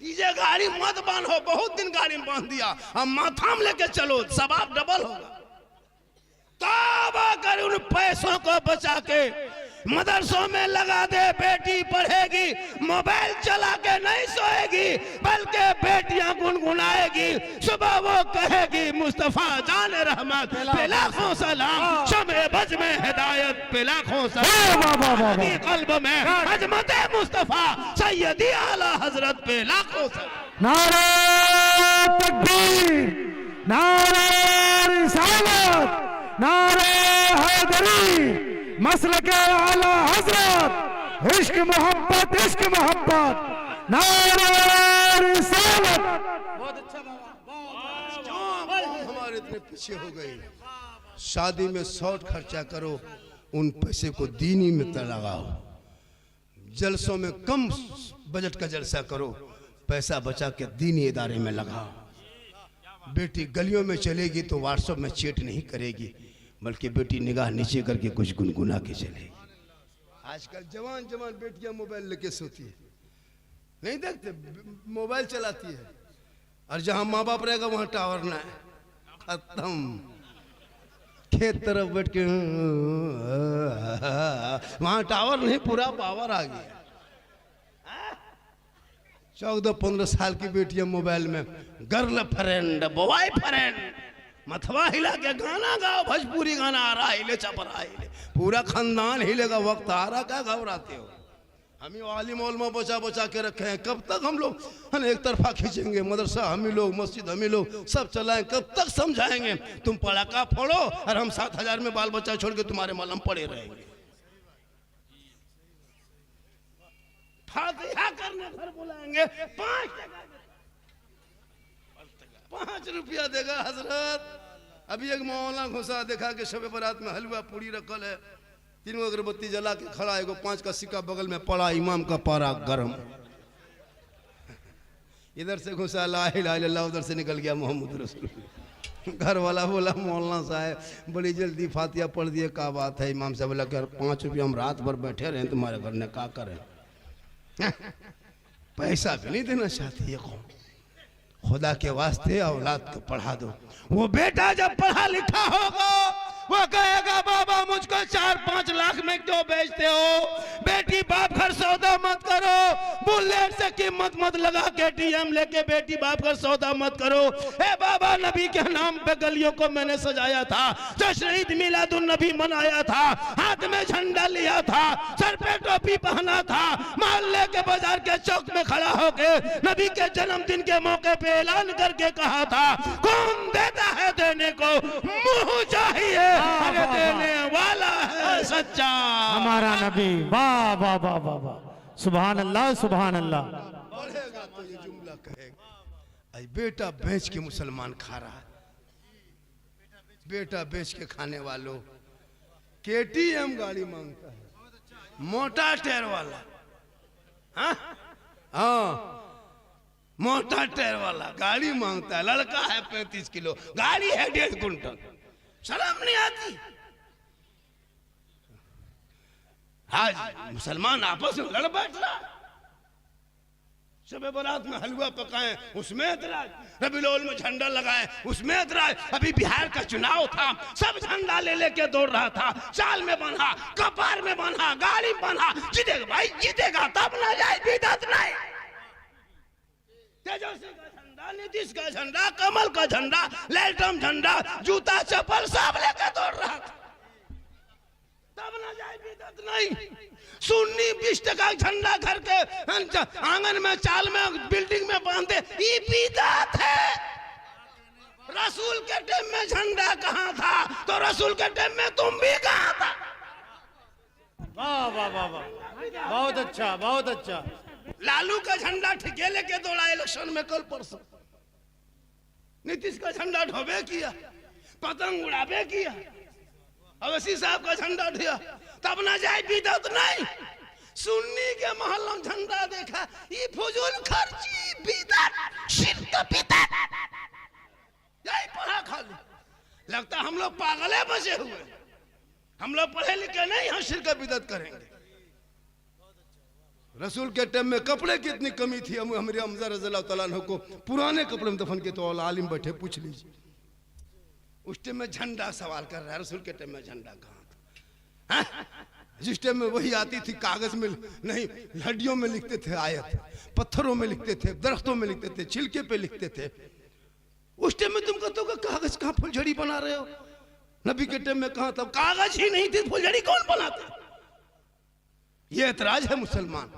DJ गाड़ी मत बांधो, बहुत दिन गाड़ी में बांध दिया, अब माथा में लेके चलो, सवाब डबल होगा। तौबा कर, उन पैसों को बचा के मदरसों में लगा दे, बेटी पढ़ेगी, मोबाइल चला के नहीं सोएगी, बल्कि बेटियां गुनगुनाएगी, सुबह वो कहेगी मुस्तफा जान रहमत पे लाखों सलाम, शमे बज में हिदायत पे लाखों सलाम, कल्ब में अजमत मुस्तफा सैयदी आला हजरत पे लाखों सलाम। नारे तकबीर, नारे रिसालत, नारे हैदरी, मसलक आला हजरत, इश्क मोहब्बत, इश्क मोहब्बत, नारे रिसालत। बहुत अच्छा बाबा, हमारे इतने पीछे हो गए। शादी में शॉर्ट खर्चा करो, उन पैसे को दीनी में लगाओ। जलसों में कम बजट का जलसा करो, पैसा बचा के दीनी इदारे में लगाओ। बेटी गलियों में चलेगी तो व्हाट्सएप में चैट नहीं करेगी, बल्कि बेटी निगाह नीचे करके कुछ गुनगुना के चलेगी। आजकल जवान जवान बेटियां मोबाइल लेके सोती है, नहीं देखते, मोबाइल चलाती है, और जहां माँ बाप रहेगा वहां टावर ना है, खत्म। खेत तरफ बैठ के वहां टावर नहीं, पूरा पावर आ गया। 14-15 साल की बेटियां मोबाइल में गर्ल फ्रेंड, बॉय फ्रेंड, मथवा हिला के गाना गाओ, भोजपुरी गाना आ रहा, हिले चपरा हिले, पूरा खानदान हिलेगा, वक्त आ रहा, क्या घबराते हो? हम ही आलिम उलमा बचा बचा के रखे हैं, कब तक हम लोग एक तरफा खींचेंगे? मदरसा हम ही लोग, मस्जिद हम ही लोग, सब चलाएं, कब तक समझाएंगे? तुम पड़ाका फोड़ो और हम 7,000 में बाल बच्चा छोड़ के तुम्हारे मलम पड़े रहेंगे। फातिहा करने घर बुलाएंगे, 5 रुपया देगा हजरत। अभी एक मौलाना घुसा, देखा कि शबे बारात में हलवा पूरी रखल है, 3 अगरबत्ती जला के खड़ा, एगो 5 का सिक्का बगल में पड़ा, इमाम का पारा गरम। इधर से घुसा ला इलाहा इल्लल्लाह, उधर से निकल गया मोहम्मद रसूल। घर वाला बोला मौलाना साहब बड़ी जल्दी फातिहा पढ़ दिए, क्या बात है? इमाम साहब बोला कि 5 रुपया हम रात भर बैठे रहे तुम्हारे घर में, क्या करें? पैसा भी नहीं देना चाहती है कौन? खुदा के वास्ते औलाद को पढ़ा दो। वो बेटा जब पढ़ा लिखा होगा वो कहेगा बाबा मुझको 4-5 लाख में क्यों बेचते हो? बेटी बाप घर सौदा मत करो, बुलेट से कीमत मत लगा के टीएम लेके बेटी बाप घर सौदा मत करो। ए बाबा नबी के नाम पे गलियों को मैंने सजाया था, जश्न ईद मिलादुन नबी मनाया था, हाथ में झंडा लिया था, सर पे टोपी पहना था, मोहल्ले के बाजार के चौक में खड़ा होके नबी के जन्मदिन के मौके पे ऐलान करके कहा था कौन देता है देने को मुंह चाहिए, अरे देने वाला है सच्चा हमारा नबी। वाह वाह वाह वाह वाह, सुभान अल्लाह सुभान अल्लाह। बोलेगा तो ये जुमला कहेगा, आई बेटा बेच के मुसलमान खा रहा है। बेटा बेच के खाने वालों, केटीएम गाड़ी मांगता है, मोटा टायर वाला, हाँ मोटा टायर वाला गाड़ी मांगता है। लड़का है 35 किलो, गाड़ी है 1.5 कुंटल। शर्म नहीं आती? आज मुसलमान आपस में लड़ बैठ रहा। शबे बारात में हलवा पकाए उसमें एतराज, रबीउल अव्वल में झंडा लगाए उसमें एतराज। अभी बिहार का चुनाव था, सब झंडा ले लेके दौड़ रहा था, चाल में बंधा, कपार में बंधा, गाड़ी में बंधा। जीतेगा भाई जीतेगा, तब ना जाए बिदअत नहीं। तेजस्वी का झंडा, नीतीश का झंडा, कमल का झंडा, लैलटम झंडा, जूता चप्पल सब लेकर दौड़ रहा था, तब ना जाए बिदअत नहीं। सुन्नी 20 टका झंडा घर के आंगन में, चाल में, बिल्डिंग में बांधे, ये बिदअत है। रसूल के टाइम में झंडा कहाँ था, तो रसूल के टाइम में तुम भी कहाँ था? वाह वाह वाह वाह, बहुत अच्छा बहुत अच्छा। लालू का झंडा ठिके लेके दौड़ा इलेक्शन में कल परसों, नीतीश का झंडा ढोबे किया, पतंग उड़ाबे किया, अवैसी साहब का झंडा ढिया, तब ना जाए बिदअत नहीं। सुन्नी के मोहल्ला में झंडा देखा, ये फजूल खर्ची, बिदअत, शिर्क बिदअत, यही पढ़ा खाली। लगता हम लोग पागले बचे हुए, हम लोग पढ़े लिखे नहीं, हम शिर्क बिदअत करेंगे। रसूल के टाइम में कपड़े की इतनी कमी थी, हमारे हमजा रज़ियल्लाहु तआला अन्हु को पुराने कपड़े में दफन के तो आलिम बैठे, पूछ लीजिए। उस टाइम में झंडा सवाल कर रहा है, रसूल के टाइम में झंडा कहाँ था? जिस टाइम में वही आती थी कागज में नहीं, हड्डियों में लिखते थे आयत, पत्थरों में लिखते थे, दरख्तों में लिखते थे, छिलके पे लिखते थे। उस टाइम में तुम कहते हो कागज कहाँ फुलझड़ी बना रहे हो? नबी के टाइम में कहाँ था? कागज ही नहीं थी, फुलझड़ी कौन बनाता? ये एतराज है मुसलमान।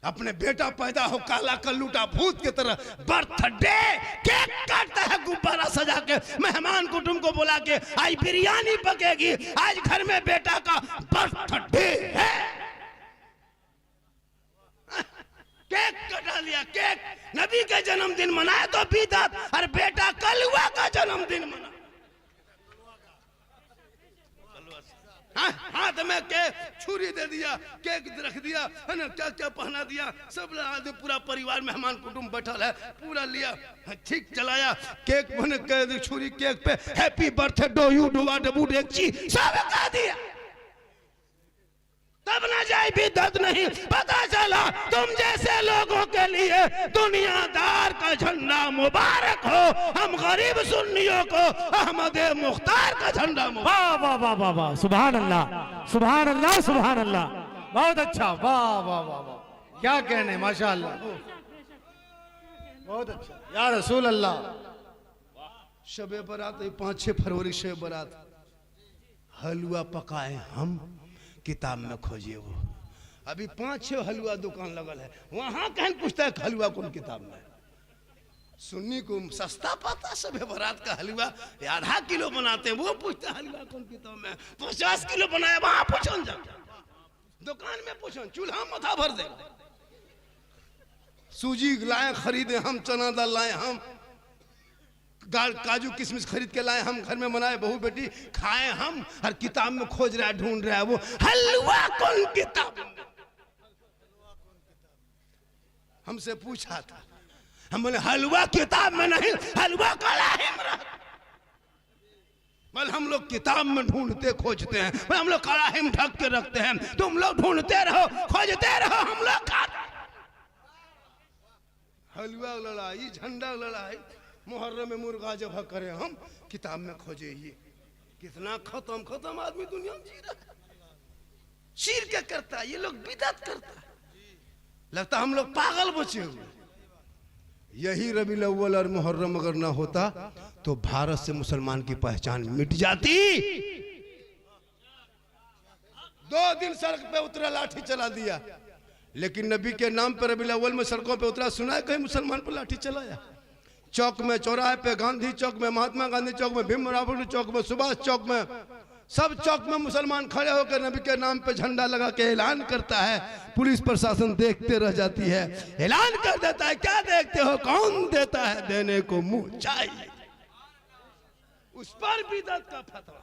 अपने बेटा पैदा हो काला कल्लूटा भूत की तरह, बर्थडे केक काटता है गुब्बारा सजा के, मेहमान कुटुंब को बुला के, आज बिरयानी पकेगी, आज घर में बेटा का बर्थडे है। केक कटा लिया, केक नबी के जन्मदिन मनाए तो बिदअत, और बेटा कलुआ का जन्मदिन मना। हाथ में केक छुरी दे दिया, केक रख दिया, है ना, क्या क्या पहना दिया, सब आदमी पूरा परिवार मेहमान कुटुंब बैठल है, पूरा लिया, ठीक चलाया, केक बने कह छुरी केक पे happy birthday do you do what do डेक्ची सब कह दिया, तब ना जाए बिदअत नहीं। पता चला तुम जैसे लोगों के लिए दुनियादार का झंडा मुबारक हो, हम गरीब सुन्नियों को अहमद मुख्तार का झंडा मुबारक। वाह वाह वाह वाह वाह, सुभान अल्लाह सुभान अल्लाह सुभान अल्लाह, बहुत अच्छा, वाह वाह वाह वाह, क्या कहने, माशाअल्लाह, बहुत अच्छा या रसूल अल्लाह। शबे बारात 5-6 फरवरी शबे बारात, हलवा पकाए हम, किताब में खोजिए वो। अभी 5-6 हलवा दुकान लगल है, वहां कहन पूछता है हलवा कौन किताब में? सुन्नी को सस्ता पता शबे बारात का हलवा, आधा किलो बनाते हैं, वो पूछता है हलवा कौन किताब में? 50 किलो बनाया, वहां पूछो जा, दुकान में पूछो, चूल्हा मथा भर दे। सूजी लाए खरीदे हम, चना दाल लाए हम, काजू किशमिश खरीद के लाए हम, घर में बनाए, बहू बेटी खाए हम, हर किताब में खोज रहा है, ढूंढ रहा है वो हलवा कौन किताब। हमसे पूछा था, हम बोले हलवा किताब में नहीं, हलवा कलाही में रहा। बोले हम लोग किताब में ढूंढते खोजते हैं, हम लोग कलाही में ढक के रखते हैं, तुम लोग ढूंढते रहो खोजते रहो, हम लोग खाते। हलवा लड़ाई, झंडा लड़ाई, मुहर्रम में मुर्गा जब करे हम, किताब में खोजे। ये कितना खत्म खत्म आदमी दुनिया में जी रहा है, शीर क्या करता है, ये लोग बिदअत करता है, लगता हम लोग पागल बचे हुए। यही रबीउल अव्वल और मुहर्रम अगर ना होता तो भारत से मुसलमान की पहचान मिट जाती। 2 दिन सड़क पे उतरा, लाठी चला दिया, लेकिन नबी के नाम पर रबीउल अव्वल में सड़कों पे उतरा, सुना है कहीं मुसलमान पर लाठी चलाया? चौक में, चौराहे पे, गांधी चौक में, महात्मा गांधी चौक में, भीमराव चौक में, सुभाष चौक में, सब चौक में मुसलमान खड़े होकर नबी के नाम पे झंडा लगा के ऐलान करता है। पुलिस प्रशासन देखते रह जाती है, ऐलान कर देता है, क्या देखते हो, कौन देता है, देने को मुंह चाहिए। उस पर बिदअत का फतवा।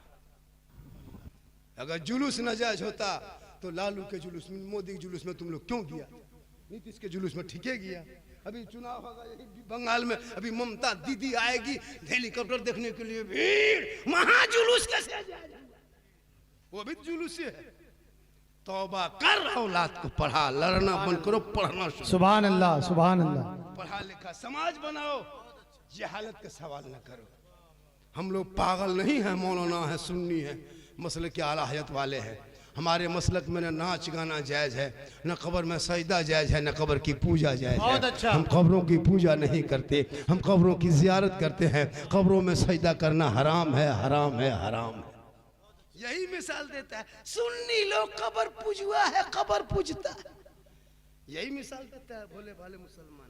अगर जुलूस नाजायज होता तो लालू के जुलूस में, मोदी के जुलूस में तुम लोग क्यों गया? नीतीश के जुलूस में ठीके गया। अभी चुनाव होगा यही बंगाल में, अभी ममता दीदी आएगी, हेलीकॉप्टर देखने के लिए भीड़, महाजुलूस कैसे जाएगा? वो भी जुलूस है। तौबा कर, औलाद को पढ़ा, लड़ना बंद करो, पढ़ना शुरू। सुभान अल्लाह सुभान अल्लाह। पढ़ा लिखा समाज बनाओ, जहालत का सवाल न करो। हम लोग पागल नहीं है, मौलाना है, सुन्नी है, मसलक के आला हयत वाले हैं। हमारे मसलक में न नाच गाना जायज है, न कब्र में सजदा जायज है, न कब्र की पूजा जायज है। अच्छा। हम कब्रों की पूजा नहीं करते, हम कब्रों की जियारत करते हैं। कब्रों में सजदा करना हराम है, हराम है, हराम है। यही मिसाल देता है, सुन्नी लोग कब्र पूजुआ है, कब्र पूजता है, यही मिसाल देता है भोले भाले मुसलमान।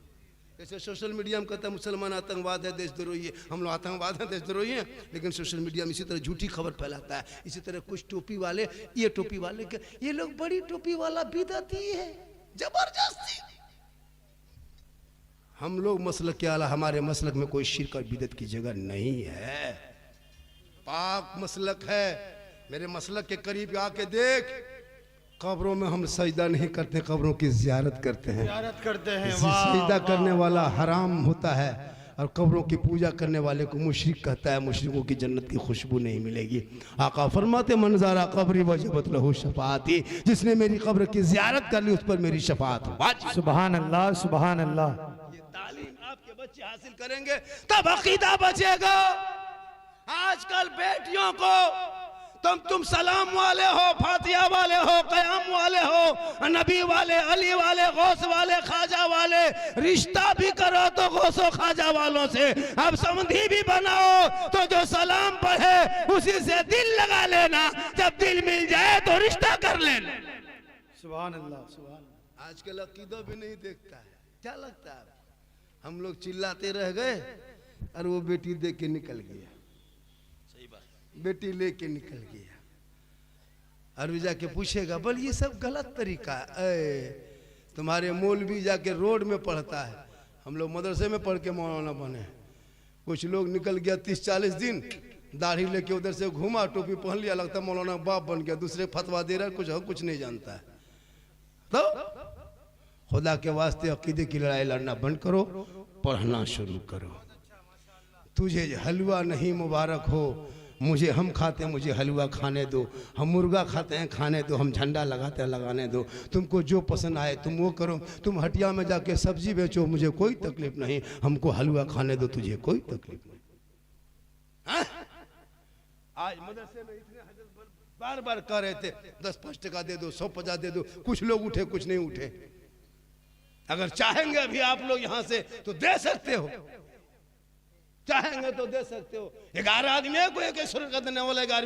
जैसे सोशल मीडिया में कहता है मुसलमान आतंकवाद है, देशद्रोही है, हम लोग आतंकवाद हैं, देशद्रोही हैं, लेकिन सोशल मीडिया में इसी तरह झूठी खबर फैलाता है। इसी तरह कुछ टोपी वाले, ये टोपी वाले के, ये लोग बड़ी टोपी वाला बिदअती है, जबरदस्ती। हम लोग मसलक के आला, हमारे मसलक में कोई शिरक और बिदअत की जगह नहीं है, पाक मसलक है। मेरे मसलक के करीब आके देख, कब्रों में हम सजदा नहीं करते, कब्रों की जियारत करते हैं। जियारत करते हैं। सजदा करने वाला हराम होता है, और कब्रों की पूजा करने वाले को मुशरिक कहता है। मुशरिकों की जन्नत की खुशबू नहीं मिलेगी। आका फरमाते मंज़ारा कब्री वजबत लहू शफाअती, जिसने मेरी कब्र की ज़ियारत कर ली उस पर मेरी शफाअत वाजिब। सुभान अल्लाह, सुभान अल्लाह। ये तालीम आपके बच्चे हासिल करेंगे तब अकीदा बचेगा। आजकल बेटियों को तुम सलाम वाले हो, फातिया वाले हो, कयाम वाले हो, नबी वाले, अली वाले, गौस वाले, खाजा वाले, रिश्ता भी करो तो गौसो खाजा वालों से। अब समधी भी बनाओ तो जो सलाम पढ़े उसी से दिल लगा लेना, जब दिल मिल जाए तो रिश्ता कर लेना। सुभान अल्लाह, सुभान अल्लाह। आजकल अकीदा भी नहीं देखता है। क्या लगता है हम लोग चिल्लाते रह गए और वो बेटी दे के निकल गया। सही बात, बेटी लेके निकल गया। और भी जाके पूछेगा बोल ये सब गलत तरीका है। तुम्हारे मौलवी जाके रोड में पढ़ता है, हम लोग मदरसे में पढ़ के मौलाना बने। कुछ लोग निकल गया 30-40 दिन, दाढ़ी लेके उधर से घूमा, टोपी पहन लिया, लगता मौलाना बाप बन गया, दूसरे फतवा दे रहा है, कुछ नहीं जानता है। तो खुदा के वास्ते अकीदे की लड़ाई लड़ना बंद करो, पढ़ना शुरू करो। तुझे हलवा नहीं मुबारक हो, मुझे हम खाते हैं मुझे हलवा खाने दो, हम मुर्गा खाते हैं खाने दो, हम झंडा लगाते हैं लगाने दो, तुमको जो पसंद आए तुम वो करो। तुम हटिया में जाके सब्जी बेचो, मुझे कोई तकलीफ नहीं, हमको हलवा खाने दो, तुझे कोई तकलीफ नहीं। हाँ? आज मदरसे में इतने बार बार कह रहे थे 10-5 टका दे दो, 100-50 दे दो, कुछ लोग उठे कुछ नहीं उठे। अगर चाहेंगे अभी आप लोग यहाँ से तो दे सकते हो, चाहेंगे तो दे सकते हो। 11 आदमी है, कोई 1 का देने वाला 11